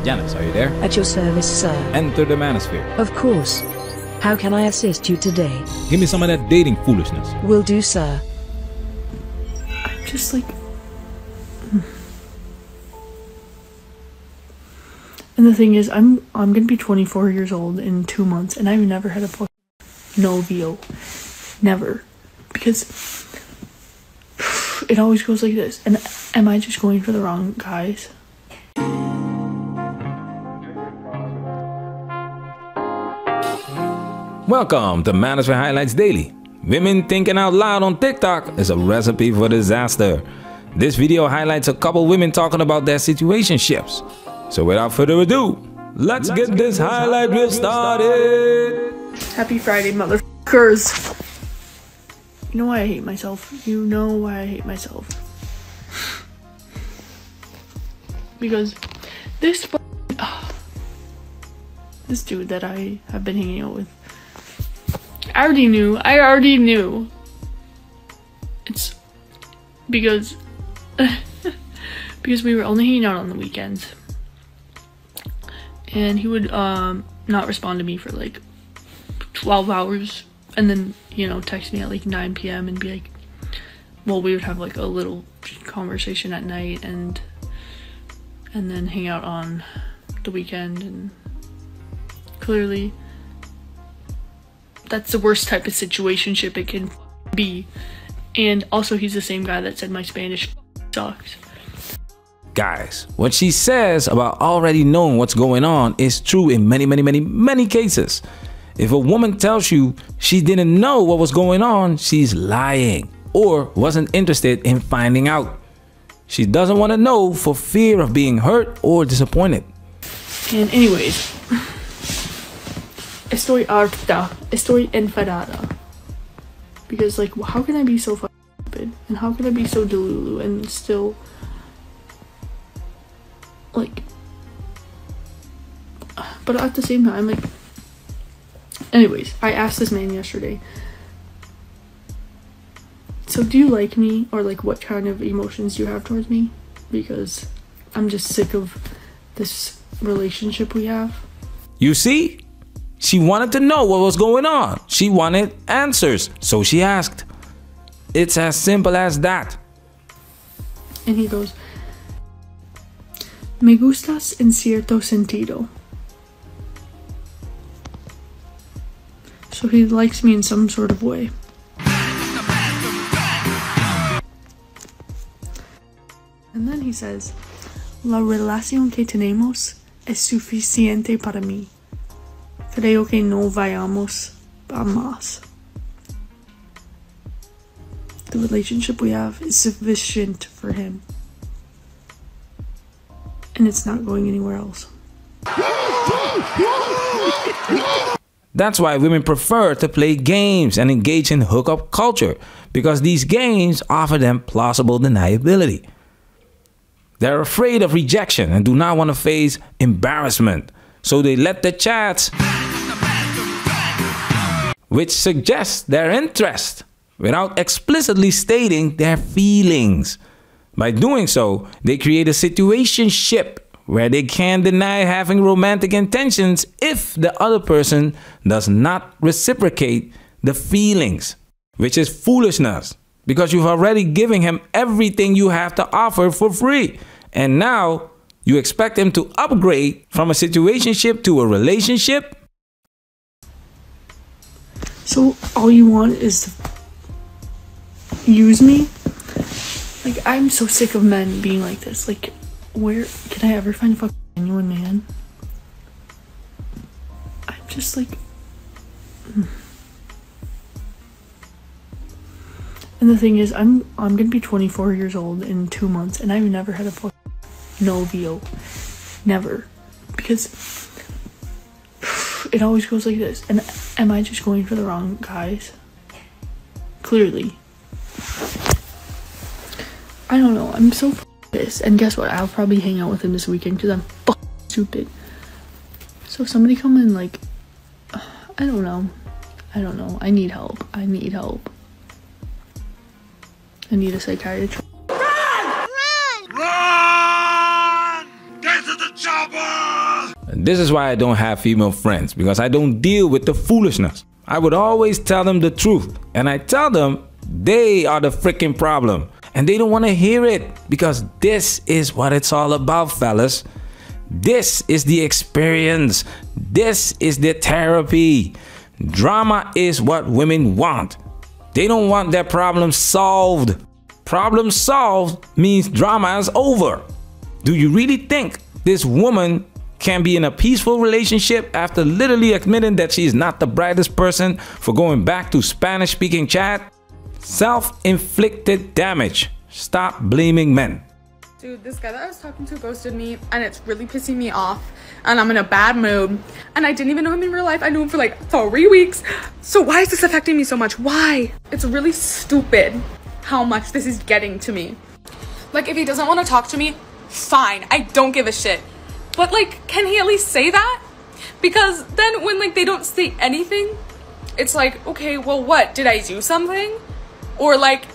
Janice, are you there? At your service, sir. Enter the manosphere. Of course. How can I assist you today? Give me some of that dating foolishness. Will do, sir. I'm just like... And the thing is, I'm gonna be 24 years old in 2 months, and I've never had a novio. Never. Because it always goes like this. And am I just going for the wrong guys? Welcome to Manosphere Highlights Daily. Women thinking out loud on TikTok is a recipe for disaster. This video highlights a couple women talking about their situationships. So without further ado, let's get this highlight reel started. Happy Friday, motherfuckers. You know why I hate myself? You know why I hate myself. Because this dude that I have been hanging out with, I already knew. It's because because we were only hanging out on the weekends. And he would not respond to me for like 12 hours. And then, you know, text me at like 9 p.m. and be like, well, we would have like a little conversation at night and then hang out on the weekend. And clearly, that's the worst type of situationship it can be. And also, he's the same guy that said my Spanish sucks. Guys, what she says about already knowing what's going on is true in many cases. If a woman tells you she didn't know what was going on, she's lying or wasn't interested in finding out. She doesn't want to know for fear of being hurt or disappointed. And anyways, estoy harta, estoy enfadada. Because like, how can I be so fucking stupid? And how can I be so delulu and still like, but at the same time, like, anyways, I asked this man yesterday, so do you like me, or like what kind of emotions do you have towards me? Because I'm just sick of this relationship we have. You see, she wanted to know what was going on. She wanted answers, so she asked. It's as simple as that. And he goes, me gustas en cierto sentido. So he likes me in some sort of way. And then he says, la relación que tenemos es suficiente para mí. Creo que no vayamos a más. The relationship we have is sufficient for him. And it's not going anywhere else. That's why women prefer to play games and engage in hookup culture, because these games offer them plausible deniability. They're afraid of rejection and do not want to face embarrassment, so they let the chats, which suggests their interest, without explicitly stating their feelings. By doing so, they create a situationship where they can't deny having romantic intentions if the other person does not reciprocate the feelings, which is foolishness, because you've already given him everything you have to offer for free. And now you expect him to upgrade from a situationship to a relationship? So all you want is to use me? Like, I'm so sick of men being like this. Like, where can I ever find a fucking genuine man? I'm just like... And the thing is, I'm gonna be 24 years old in 2 months, and I've never had a fucking novio. Never. Because it always goes like this. And am I just going for the wrong guys? Clearly. I don't know. I'm so pissed. And guess what? I'll probably hang out with him this weekend because I'm fucking stupid. So if somebody come in, like, I don't know. I need help. I need a psychiatrist. Run! Run! Get to the And this is why I don't have female friends, because I don't deal with the foolishness. I would always tell them the truth, and I tell them they are the freaking problem, and they don't want to hear it, because this is what it's all about, fellas. This is the experience. This is the therapy. Drama is what women want. They don't want their problems solved. Problem solved means drama is over. Do you really think this woman can be in a peaceful relationship after literally admitting that she's not the brightest person for going back to Spanish-speaking chat? Self-inflicted damage. Stop blaming men. Dude, this guy that I was talking to ghosted me, and it's really pissing me off, and I'm in a bad mood, and I didn't even know him in real life. I knew him for like 3 weeks. So why is this affecting me so much? Why? It's really stupid how much this is getting to me. Like, if he doesn't want to talk to me, fine, I don't give a shit. But like, can he at least say that? Because then when like they don't say anything, it's like, okay, well, what? Did I do something? Or like,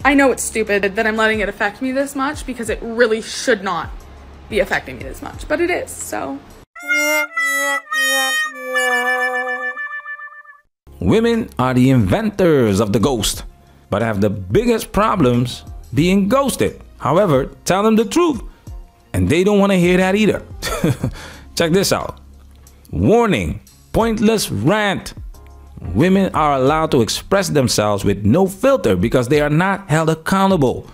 I know it's stupid that I'm letting it affect me this much, because it really should not be affecting me this much, but it is, so. Women are the inventors of the ghost, but have the biggest problems being ghosted. However, tell them the truth, and they don't want to hear that either. Check this out. Warning, pointless rant. Women are allowed to express themselves with no filter because they are not held accountable.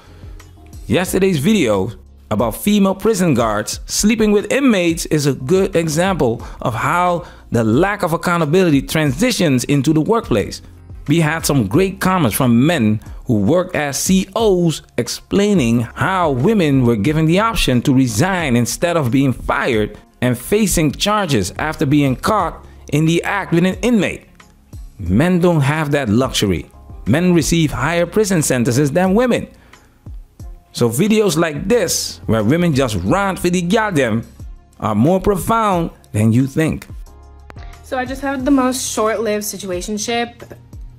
Yesterday's video about female prison guards sleeping with inmates is a good example of how the lack of accountability transitions into the workplace. We had some great comments from men who worked as COs explaining how women were given the option to resign instead of being fired and facing charges after being caught in the act with an inmate. Men don't have that luxury. Men receive higher prison sentences than women. So videos like this, where women just rant for the goddamn, are more profound than you think. So I just had the most short-lived situationship,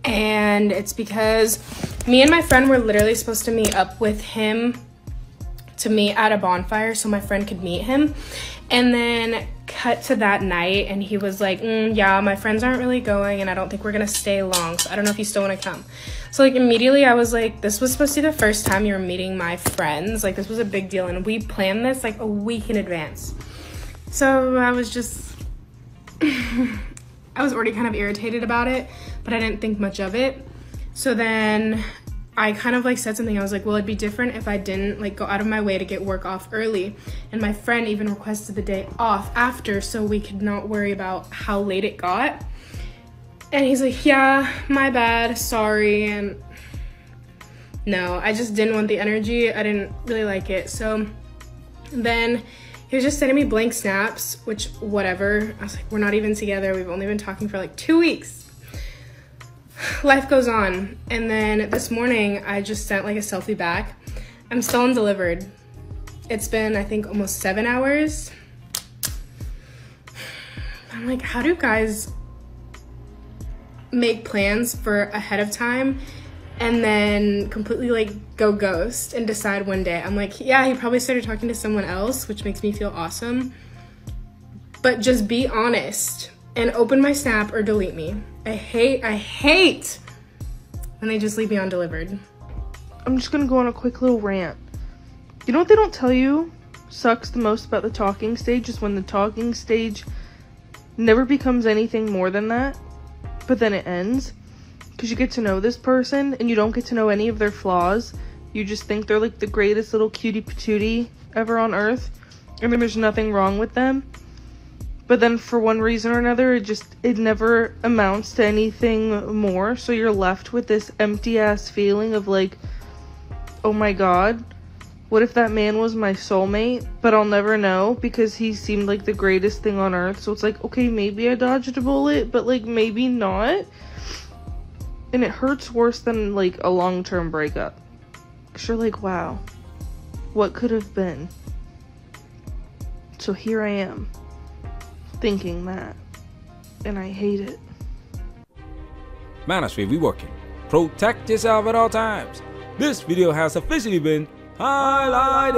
and it's because me and my friend were literally supposed to meet up with him to meet at a bonfire so my friend could meet him. And then cut to that night, and he was like, yeah, my friends aren't really going, and I don't think we're gonna stay long, so I don't know if you still want to come. So like immediately I was like, this was supposed to be the first time you were meeting my friends, like this was a big deal, and we planned this like a week in advance. So I was just I was already kind of irritated about it, but I didn't think much of it. So then I kind of like said something. I was like, well, it'd be different if I didn't like go out of my way to get work off early. And my friend even requested the day off after so we could not worry about how late it got. And he's like, yeah, my bad, sorry. And no, I just didn't want the energy. I didn't really like it. So then he was just sending me blank snaps, which whatever. I was like, we're not even together. We've only been talking for like 2 weeks. Life goes on. And then this morning I just sent like a selfie back. I'm still undelivered. It's been, I think, almost 7 hours. I'm like, how do guys make plans for ahead of time and then completely like go ghost and decide one day? I'm like, yeah, he probably started talking to someone else, which makes me feel awesome. But just be honest and open my snap or delete me. I hate when they just leave me undelivered. I'm just gonna go on a quick little rant. You know what they don't tell you sucks the most about the talking stage is when the talking stage never becomes anything more than that, but then it ends. Because you get to know this person and you don't get to know any of their flaws. You just think they're like the greatest little cutie patootie ever on earth, and then there's nothing wrong with them. But then for one reason or another, it never amounts to anything more. So you're left with this empty ass feeling of like, oh my god, what if that man was my soulmate? But I'll never know because he seemed like the greatest thing on earth. So it's like, okay, maybe I dodged a bullet, but like maybe not. And it hurts worse than like a long-term breakup. Cause you're like, wow, what could have been? So here I am, thinking that, and I hate it. Manosphere, we working. Protect yourself at all times. This video has officially been highlighted.